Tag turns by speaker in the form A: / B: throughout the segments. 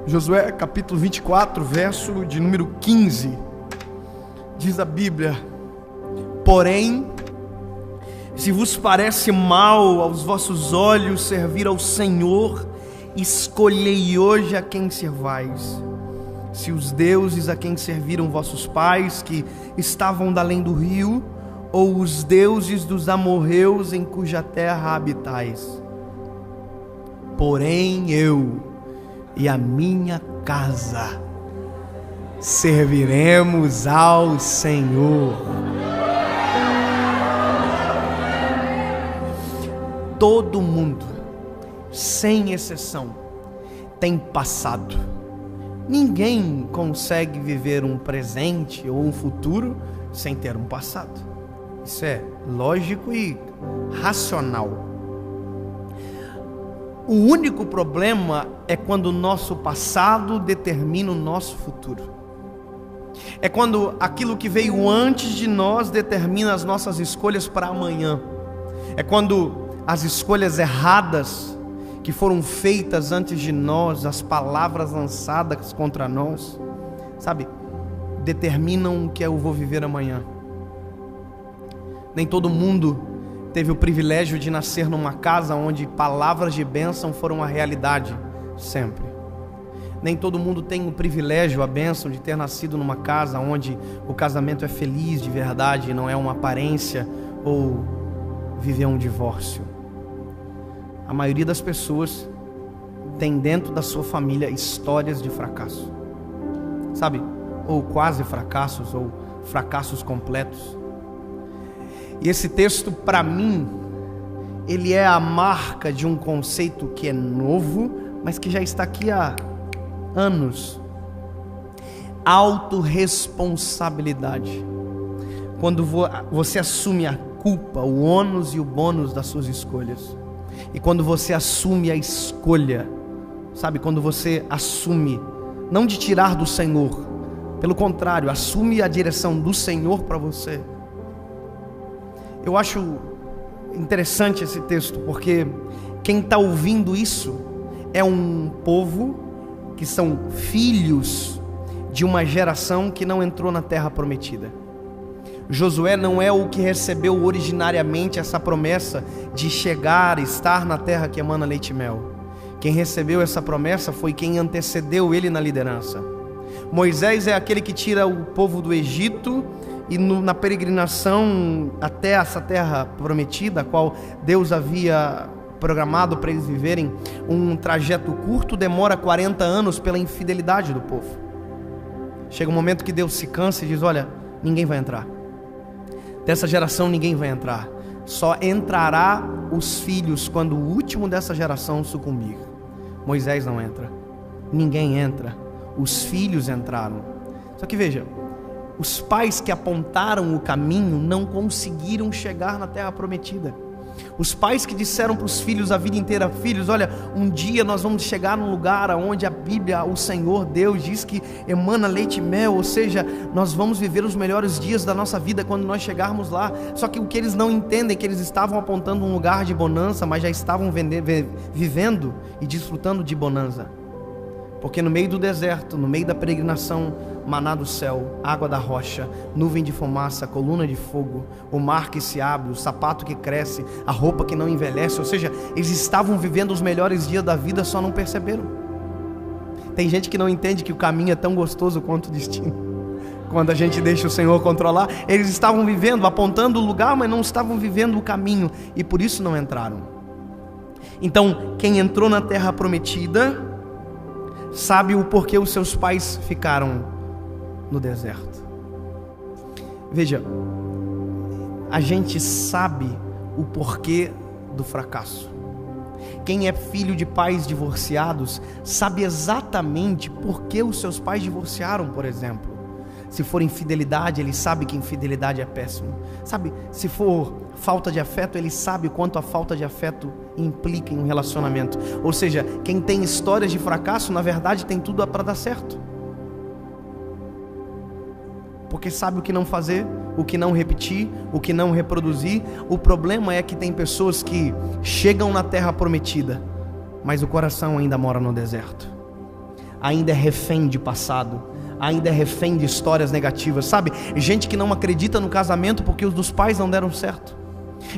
A: Josué capítulo 24, verso de número 15, diz a Bíblia: porém, se vos parece mal aos vossos olhos servir ao Senhor, escolhei hoje a quem servais, se os deuses a quem serviram vossos pais, que estavam da além do rio, ou os deuses dos amorreus em cuja terra habitais. Porém eu e a minha casa serviremos ao Senhor. Todo mundo, sem exceção, tem passado. Ninguém consegue viver um presente ou um futuro sem ter um passado. Isso é lógico e racional. O único problema é quando o nosso passado determina o nosso futuro. É quando aquilo que veio antes de nós determina as nossas escolhas para amanhã. É quando as escolhas erradas que foram feitas antes de nós, as palavras lançadas contra nós, sabe, determinam o que eu vou viver amanhã. Nem todo mundo teve o privilégio de nascer numa casa onde palavras de bênção foram a realidade sempre. Nem todo mundo tem o privilégio, a bênção de ter nascido numa casa onde o casamento é feliz de verdade, não é uma aparência ou viver um divórcio. A maioria das pessoas tem dentro da sua família histórias de fracasso, sabe? Ou quase fracassos, ou fracassos completos. E esse texto, para mim, ele é a marca de um conceito que é novo, mas que já está aqui há anos. Autorresponsabilidade. Quando você assume a culpa, o ônus e o bônus das suas escolhas. E quando você assume a escolha, sabe, quando você assume, não de tirar do Senhor, pelo contrário, assume a direção do Senhor para você. Eu acho interessante esse texto, porque quem está ouvindo isso é um povo que são filhos de uma geração que não entrou na terra prometida. Josué não é o que recebeu originariamente essa promessa de chegar, estar na terra que emana leite e mel. Quem recebeu essa promessa foi quem antecedeu ele na liderança. Moisés é aquele que tira o povo do Egito e na peregrinação até essa terra prometida, a qual Deus havia programado para eles viverem, um trajeto curto, demora 40 anos pela infidelidade do povo. Chega um momento que Deus se cansa e diz: olha, ninguém vai entrar. Dessa geração ninguém vai entrar. Só entrará os filhos quando o último dessa geração sucumbir. Moisés não entra. Ninguém entra. Os filhos entraram. Só que veja, os pais que apontaram o caminho não conseguiram chegar na terra prometida. Os pais que disseram para os filhos a vida inteira: filhos, olha, um dia nós vamos chegar num lugar onde a Bíblia, o Senhor Deus diz que emana leite e mel, ou seja, nós vamos viver os melhores dias da nossa vida quando nós chegarmos lá. Só que o que eles não entendem é que eles estavam apontando um lugar de bonança, mas já estavam vivendo e desfrutando de bonança. Porque no meio do deserto, no meio da peregrinação, maná do céu, água da rocha, nuvem de fumaça, coluna de fogo, o mar que se abre, o sapato que cresce, a roupa que não envelhece, ou seja, eles estavam vivendo os melhores dias da vida, só não perceberam. Tem gente que não entende que o caminho é tão gostoso quanto o destino. Quando a gente deixa o Senhor controlar, eles estavam vivendo, apontando o lugar, mas não estavam vivendo o caminho, e por isso não entraram. Então, quem entrou na terra prometida sabe o porquê os seus pais ficaram no deserto. Veja, a gente sabe o porquê do fracasso. Quem é filho de pais divorciados sabe exatamente por que os seus pais divorciaram, por exemplo. Se for infidelidade, ele sabe que infidelidade é péssimo. Sabe, se for falta de afeto, ele sabe o quanto a falta de afeto implica em um relacionamento. Ou seja, quem tem histórias de fracasso, na verdade tem tudo para dar certo. Porque sabe o que não fazer, o que não repetir, o que não reproduzir. O problema é que tem pessoas que chegam na terra prometida, mas o coração ainda mora no deserto. ainda é refém de passado, ainda é refém de histórias negativas, sabe? Gente que não acredita no casamento porque os dos pais não deram certo.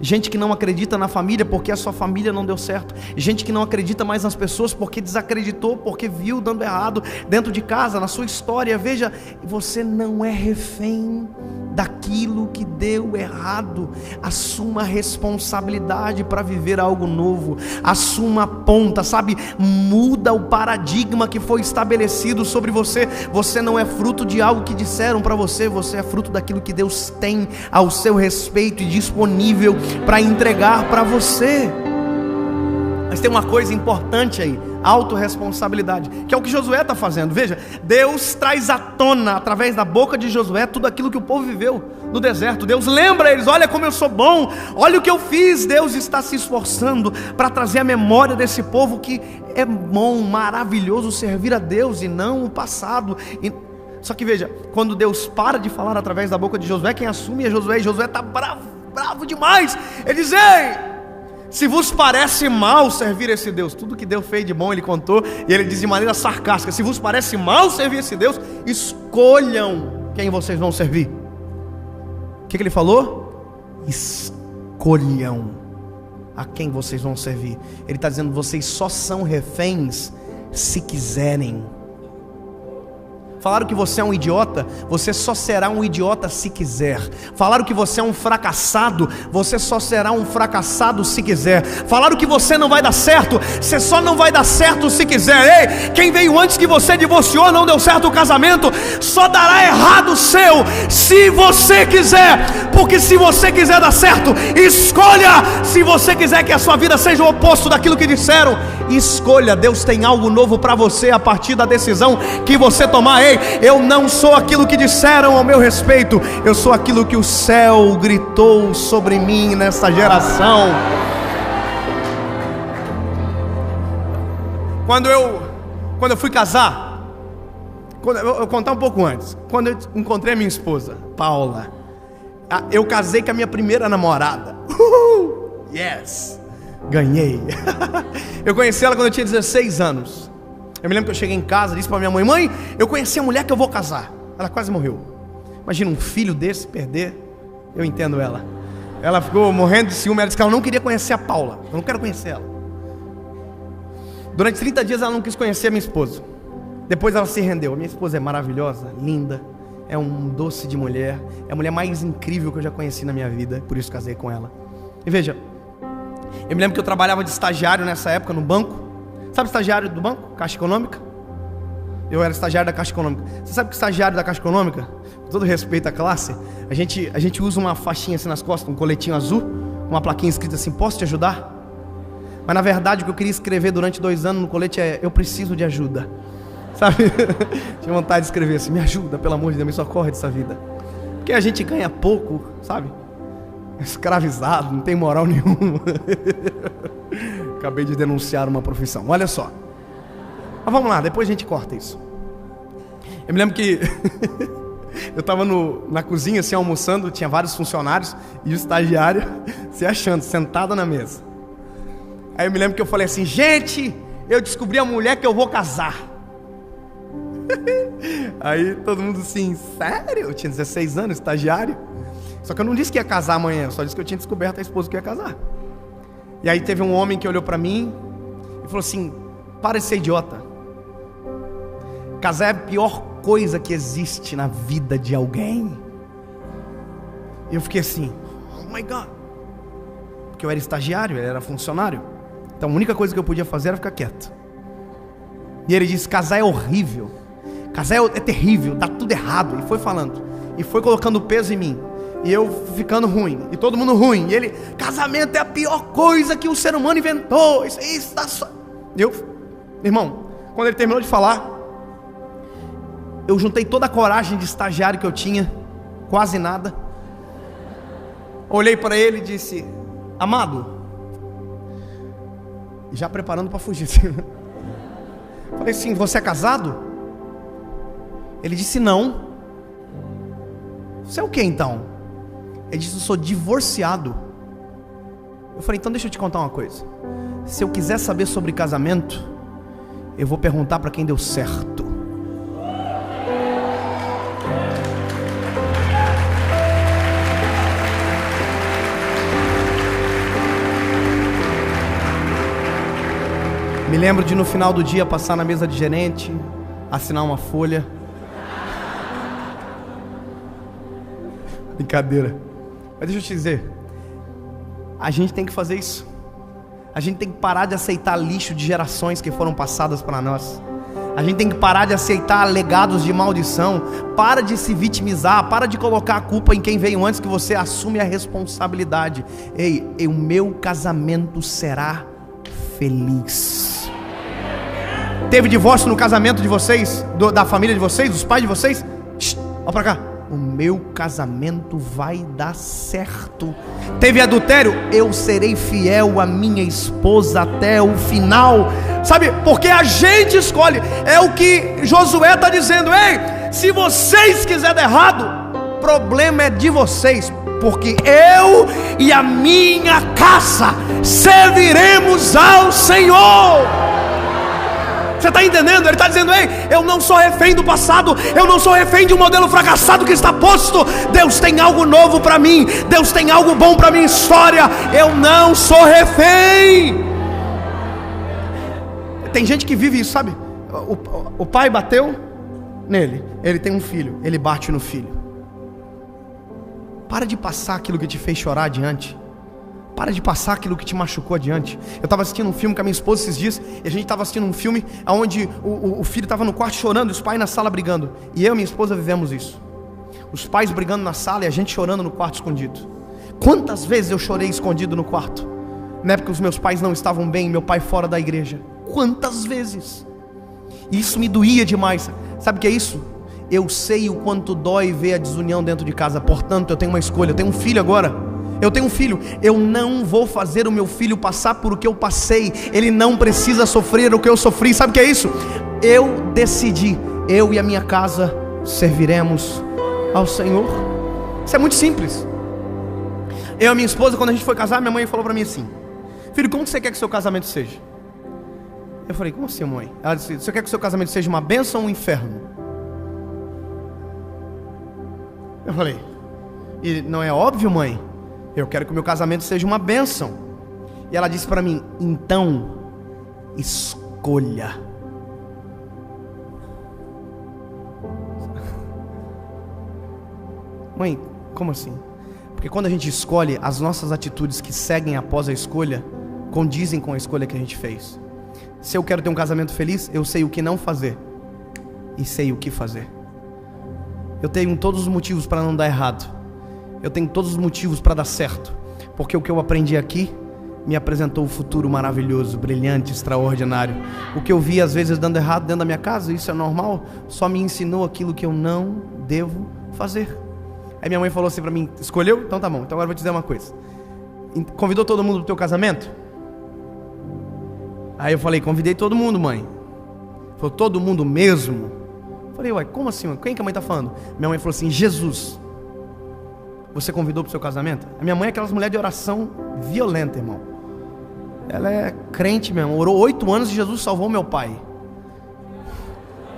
A: Gente que não acredita na família porque a sua família não deu certo. Gente que não acredita mais nas pessoas porque desacreditou, porque viu dando errado dentro de casa, na sua história. Veja, você não é refém daquilo que deu errado. Assuma a responsabilidade para viver algo novo. Assuma a ponta, sabe? Muda o paradigma que foi estabelecido sobre você. Você não é fruto de algo que disseram para você. Você é fruto daquilo que Deus tem ao seu respeito e disponível para entregar para você. Mas tem uma coisa importante aí: autorresponsabilidade, que é o que Josué está fazendo. Veja, Deus traz à tona, através da boca de Josué, tudo aquilo que o povo viveu no deserto. Deus lembra eles: olha como eu sou bom, olha o que eu fiz. Deus está se esforçando para trazer a memória desse povo que é bom, maravilhoso servir a Deus e não o passado. Só que veja, quando Deus para de falar através da boca de Josué, quem assume é Josué, e Josué está bravo demais. Ele diz: ei, se vos parece mal servir esse Deus, tudo que Deus fez de bom ele contou, e ele diz de maneira sarcástica: se vos parece mal servir esse Deus, escolham quem vocês vão servir. O que ele falou? Escolham a quem vocês vão servir. Ele está dizendo: vocês só são reféns se quiserem. Falaram que você é um idiota, você só será um idiota se quiser. Falaram que você é um fracassado, você só será um fracassado se quiser. Falaram que você não vai dar certo, você só não vai dar certo se quiser. Ei, quem veio antes que você divorciou, não deu certo o casamento, só dará errado o seu se você quiser. Porque se você quiser dar certo, escolha. Se você quiser que a sua vida seja o oposto daquilo que disseram, escolha. Deus tem algo novo para você a partir da decisão que você tomar. Ei, eu não sou aquilo que disseram ao meu respeito, eu sou aquilo que o céu gritou sobre mim nessa geração. Quando eu fui casar, eu vou contar um pouco antes. Quando eu encontrei a minha esposa, Paula, eu casei com a minha primeira namorada. Yes, ganhei. Eu conheci ela quando eu tinha 16 anos. Eu me lembro que eu cheguei em casa, disse para minha mãe: mãe, eu conheci a mulher que eu vou casar. Ela quase morreu. Imagina um filho desse perder. Eu entendo ela. Ela ficou morrendo de ciúme. Ela disse que ela não queria conhecer a Paula. Eu não quero conhecer ela. Durante 30 dias ela não quis conhecer a minha esposa. Depois ela se rendeu. A minha esposa é maravilhosa, linda, é um doce de mulher, é a mulher mais incrível que eu já conheci na minha vida. Por isso casei com ela. E veja, eu me lembro que eu trabalhava de estagiário nessa época no banco. Sabe o estagiário do banco? Caixa Econômica? Eu era estagiário da Caixa Econômica. Você sabe que o estagiário da Caixa Econômica, com todo respeito à classe, a gente usa uma faixinha assim nas costas, um coletinho azul, uma plaquinha escrita assim: posso te ajudar? Mas na verdade o que eu queria escrever durante 2 anos no colete é: eu preciso de ajuda. Sabe? Tinha vontade de escrever assim: me ajuda, pelo amor de Deus, me socorre dessa vida. Porque a gente ganha pouco, sabe? Escravizado, não tem moral nenhuma. Acabei de denunciar uma profissão, olha só. Mas vamos lá, depois a gente corta isso. Eu me lembro que eu estava na cozinha assim, almoçando, tinha vários funcionários e o estagiário se achando, sentado na mesa. Aí eu me lembro que eu falei assim: gente, eu descobri a mulher que eu vou casar. Aí todo mundo assim: sério? Eu tinha 16 anos, estagiário. Só que eu não disse que ia casar amanhã, eu só disse que eu tinha descoberto a esposa que ia casar. E aí teve um homem que olhou para mim e falou assim: para de ser idiota. Casar é a pior coisa que existe na vida de alguém. E eu fiquei assim: oh my God. Porque eu era estagiário, ele era funcionário. Então a única coisa que eu podia fazer era ficar quieto. E ele disse: casar é horrível, casar é terrível, dá tudo errado. E foi falando, e foi colocando peso em mim. E eu ficando ruim, e todo mundo ruim. E ele: casamento é a pior coisa que o ser humano inventou. Isso está só. Irmão, quando ele terminou de falar, eu juntei toda a coragem de estagiário que eu tinha, quase nada. Olhei para ele e disse: amado, já preparando para fugir. Falei assim: você é casado? Ele disse: não. Você é o que então? Ele disse: eu sou divorciado. Eu falei: então deixa eu te contar uma coisa. Se eu quiser saber sobre casamento, eu vou perguntar para quem deu certo. Me lembro de no final do dia passar na mesa de gerente, assinar uma folha. Brincadeira. Mas deixa eu te dizer, a gente tem que fazer isso. A gente tem que parar de aceitar lixo de gerações que foram passadas para nós. A gente tem que parar de aceitar legados de maldição. Para de se vitimizar, para de colocar a culpa em quem veio antes, que você assume a responsabilidade. Ei, o meu casamento será feliz. Teve divórcio no casamento de vocês, da família de vocês, dos pais de vocês? Olha pra cá. O meu casamento vai dar certo. Teve adultério? Eu serei fiel à minha esposa até o final. Sabe, porque a gente escolhe. É o que Josué está dizendo. Ei, se vocês quiserem dar errado, o problema é de vocês, porque eu e a minha casa serviremos ao Senhor. Você está entendendo? Ele está dizendo: ei, eu não sou refém do passado, eu não sou refém de um modelo fracassado que está posto. Deus tem algo novo para mim, Deus tem algo bom para minha história. Eu não sou refém. Tem gente que vive isso, sabe? O pai bateu nele, ele tem um filho, ele bate no filho. Para de passar aquilo que te fez chorar adiante. Para de passar aquilo que te machucou adiante. Eu estava assistindo um filme com a minha esposa esses dias, e a gente estava assistindo um filme onde o filho estava no quarto chorando, e os pais na sala brigando. E eu e minha esposa vivemos isso. Os pais brigando na sala e a gente chorando no quarto escondido. Quantas vezes eu chorei escondido no quarto, na época os meus pais não estavam bem, meu pai fora da igreja. Quantas vezes? E isso me doía demais. Sabe o que é isso? Eu sei o quanto dói ver a desunião dentro de casa. Portanto, eu tenho uma escolha. Eu tenho um filho agora. Eu tenho um filho, eu não vou fazer o meu filho passar por o que eu passei. Ele não precisa sofrer o que eu sofri. Sabe o que é isso? Eu decidi, eu e a minha casa serviremos ao Senhor. Isso é muito simples. Eu e a minha esposa, quando a gente foi casar, minha mãe falou para mim assim: filho, como você quer que seu casamento seja? Eu falei: como assim, mãe? Ela disse: você quer que seu casamento seja uma bênção ou um inferno? Eu falei: e não é óbvio, mãe? Eu quero que o meu casamento seja uma bênção. E ela disse para mim: então, escolha. Mãe, como assim? Porque quando a gente escolhe, as nossas atitudes que seguem após a escolha condizem com a escolha que a gente fez. Se eu quero ter um casamento feliz, eu sei o que não fazer e sei o que fazer. Eu tenho todos os motivos para não dar errado. Eu tenho todos os motivos para dar certo, porque o que eu aprendi aqui me apresentou um futuro maravilhoso, brilhante, extraordinário. O que eu vi às vezes dando errado dentro da minha casa, isso é normal, só me ensinou aquilo que eu não devo fazer. Aí minha mãe falou assim para mim: escolheu? Então tá bom, então agora eu vou te dizer uma coisa. Convidou todo mundo pro teu casamento? Aí eu falei: convidei todo mundo, mãe. Falou: todo mundo mesmo? Falei: uai, como assim, mãe? Quem que a mãe tá falando? Minha mãe falou assim: Jesus. Você convidou para o seu casamento? A minha mãe é aquelas mulheres de oração violenta, irmão. Ela é crente mesmo. Orou 8 anos e Jesus salvou meu pai.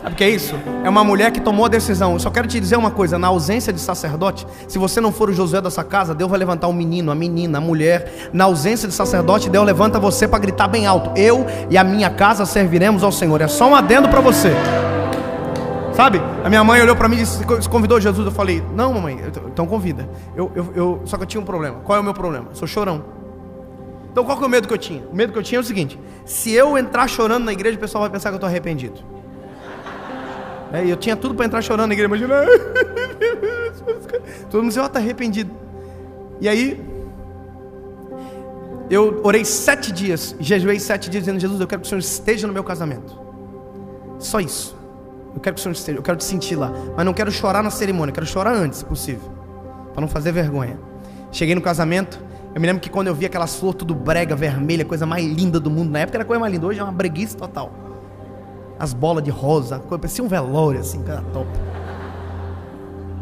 A: Sabe o que é isso? É uma mulher que tomou a decisão. Eu só quero te dizer uma coisa: na ausência de sacerdote, se você não for o Josué dessa casa, Deus vai levantar um menino, a menina, a mulher. Na ausência de sacerdote, Deus levanta você para gritar bem alto: eu e a minha casa serviremos ao Senhor. É só um adendo para você. Sabe? A minha mãe olhou para mim e disse: convidou Jesus? Eu falei: não, mamãe, então convida. Só que eu tinha um problema. Qual é o meu problema? Eu sou chorão. Então qual que é o medo que eu tinha? O medo que eu tinha é o seguinte: se eu entrar chorando na igreja, o pessoal vai pensar que eu estou arrependido. Eu tinha tudo para entrar chorando na igreja. Imagina, todo mundo dizia: ó, está arrependido. E aí eu orei 7 dias, jejuei 7 dias dizendo: Jesus, eu quero que o Senhor esteja no meu casamento. Só isso. Eu quero que o Senhor esteja, eu quero te sentir lá. Mas não quero chorar na cerimônia, quero chorar antes, se possível, para não fazer vergonha. Cheguei no casamento, eu me lembro que quando eu vi aquelas flores tudo brega, vermelha, coisa mais linda do mundo. Na época era a coisa mais linda, hoje é uma breguice total. As bolas de rosa, parecia um velório assim, cara, top.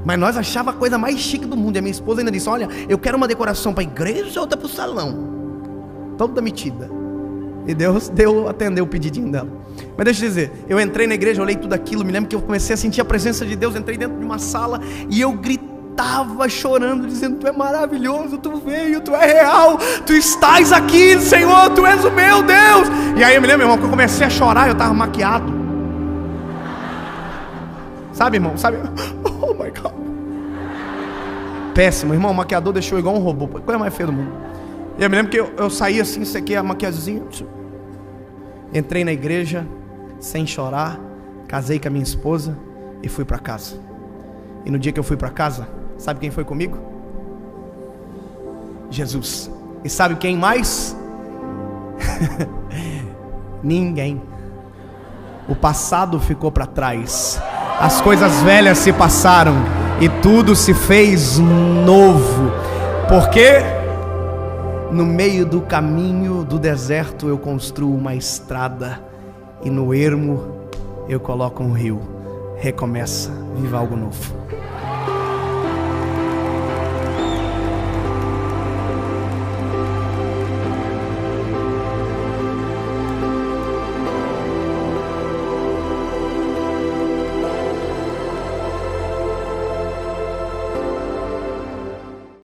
A: Mas nós achávamos a coisa mais chique do mundo. E a minha esposa ainda disse: olha, eu quero uma decoração para a igreja ou outra para o salão. Toda metida. E Deus atendeu o pedidinho dela. Mas deixa eu dizer, eu entrei na igreja, olhei tudo aquilo, me lembro que eu comecei a sentir a presença de Deus, entrei dentro de uma sala e eu gritava chorando, dizendo: Tu é maravilhoso, Tu veio, Tu é real, Tu estás aqui, Senhor, Tu és o meu Deus. E aí eu me lembro, irmão, que eu comecei a chorar, eu estava maquiado. Sabe, irmão, sabe? Oh my God. Péssimo, irmão, o maquiador deixou igual um robô, coisa mais feia do mundo. E eu me lembro que eu saí assim, sequei a maquiagemzinha, entrei na igreja, sem chorar, casei com a minha esposa e fui para casa. E no dia que eu fui para casa, sabe quem foi comigo? Jesus. E sabe quem mais? Ninguém. O passado ficou para trás, as coisas velhas se passaram e tudo se fez novo. Porque no meio do caminho do deserto eu construo uma estrada, e no ermo eu coloco um rio. Recomeça, viva algo novo.